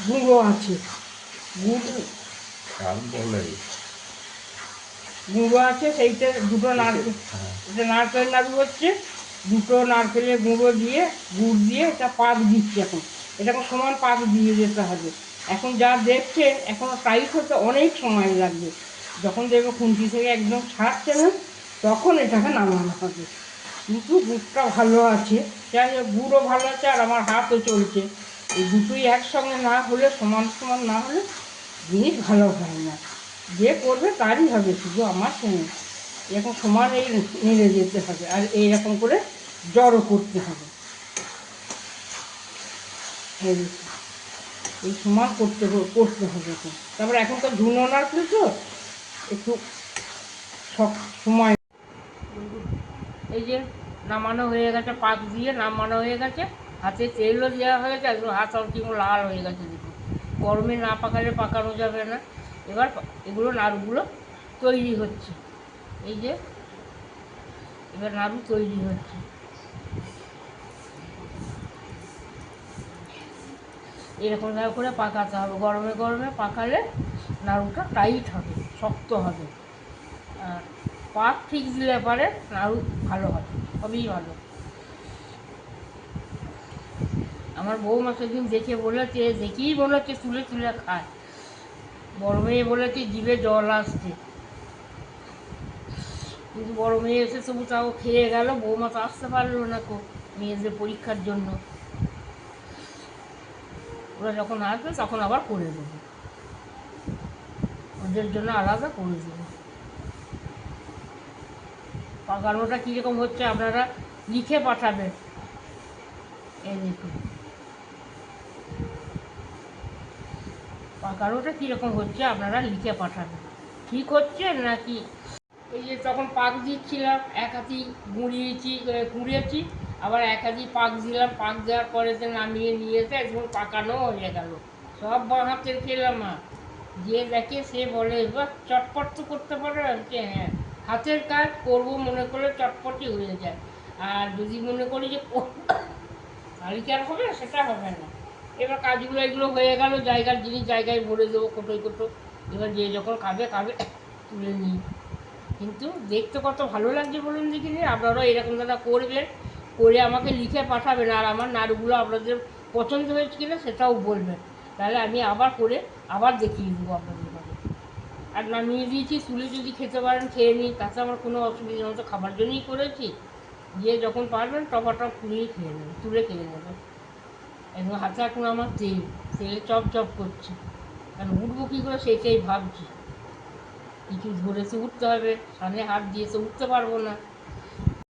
গুঁড়ো আছে, গুঁড়ো আছে, সেইটা দুটো নারকেল, এটা নারকেল নাড়ু হচ্ছে, দুটো নারকেলের গুঁড়ো দিয়ে গুড় দিয়ে এটা পাক দিচ্ছে এখন। এটাকে সমান পাক দিয়ে যেতে হবে। এখন যা দেখছেন এখনও টাইট হতে অনেক সময় লাগবে। যখন দেখবে খুন্তি থেকে একদম ছাড়ছে না, তখন এটাকে নামানো হবে। কিন্তু গুড়টা ভালো আছে, যাই হোক গুড়ও ভালো আছে আর আমার হাতও চলছে। এই দুটোই একসঙ্গে না হলে, সমান সমান না হলে জিনিস ভালো হয় না। যে করবে তারই হবে, শুধু আমার সঙ্গে এরকম সমান এই নেড়ে যেতে হবে আর এইরকম করে জড়ো করতে হবে। এই সমান করতে হবে তো। তারপরে এখন তো ঝুনো নাড়ছে তো একটু সময়। এই যে নামানো হয়ে গেছে, পাক দিয়ে নামানো হয়ে গেছে, হাতে তেলও দেওয়া হয়ে গেছে, একদম হাত অন্তিম লাল হয়ে গেছে। দেখুন, গরমে না পাকালে পাকানো যাবে না। এবার এগুলো নাড়ুগুলো তৈরি হচ্ছে। এই যে এবার নাড়ু তৈরি হচ্ছে। এরকমভাবে করে পাকাতে হবে, গরমে গরমে পাকালে নাড়ুটা টাইট হবে, শক্ত হবে। আর পাক ঠিক দিলে পরে নাড়ু ভালো হবে, সবই ভালো। আমার বৌমা সেদিন দেখে বলেছে, দেখেই বলেছে তুলে তুলে খায়। বড় মেয়ে বলেছে জিভে জল আসছে, কিন্তু বড় মেয়ে এসে তবু তাও খেয়ে গেল। বৌমা তো আসতে পারলো না কো মেয়েদের পরীক্ষার জন্য। ওরা যখন আসবে তখন আবার করে দেবো, ওদের জন্য আলাদা করে দেবো। পাকানোটা কীরকম হচ্ছে আপনারা লিখে পাঠাবেন। এই দেখুন পাকানোটা কীরকম হচ্ছে আপনারা লিখে পাঠাবেন, ঠিক হচ্ছে নাকি। এই যে তখন পাক দিচ্ছিলাম, এক হাতি কুড়িয়েছি, আবার এক হাতি পাক দিলাম। পাক দেওয়ার পরে তো নামিয়ে নিয়েছে, একদম পাকানো হয়ে গেল। সব বাঁ হাতের খেলাম। যে দেখে সে বলে বাহ, চটপট তো করতে পারো। হ্যাঁ, হাতের কাজ করবো মনে করলে চটপটই হয়ে যায়। আর যদি মনে করি যে তালিকার হবে, সেটা হবে না। এবার কাজগুলো এগুলো হয়ে গেল, জায়গার জিনিস জায়গায় ভরে দেবো কোটোয় কোটো। এবার যে যখন খাবে খাবে, তুলে নিই। কিন্তু দেখতে কত ভালো লাগছে বলুন দেখিনি। আপনারাও এরকম দাদা করবেন, করে আমাকে লিখে পাঠাবেন। আর আমার নাড়ুগুলো আপনাদের পছন্দ হয়েছে কিনা সেটাও বলবেন, তাহলে আমি আবার করে আবার দেখিয়ে দেবো আপনাদের ঘরে। আর নামিয়ে দিয়েছি, তুলে যদি খেতে পারেন খেয়ে নিই, তাতে আমার কোনো অসুবিধা নেই। তো খাবার জন্যই করেছি। দিয়ে যখন পারবেন টপাটপ তুলেই খেয়ে নেবেন, তুলে খেয়ে নেবেন। একদম হাতে এখন আমার তেলে চপ চপ করছে, কারণ উঠবো কী করে সেটাই ভাবছি। কিছু ধরেছে উঠতে হবে, সামনে হাত দিয়েছে উঠতে পারবো না।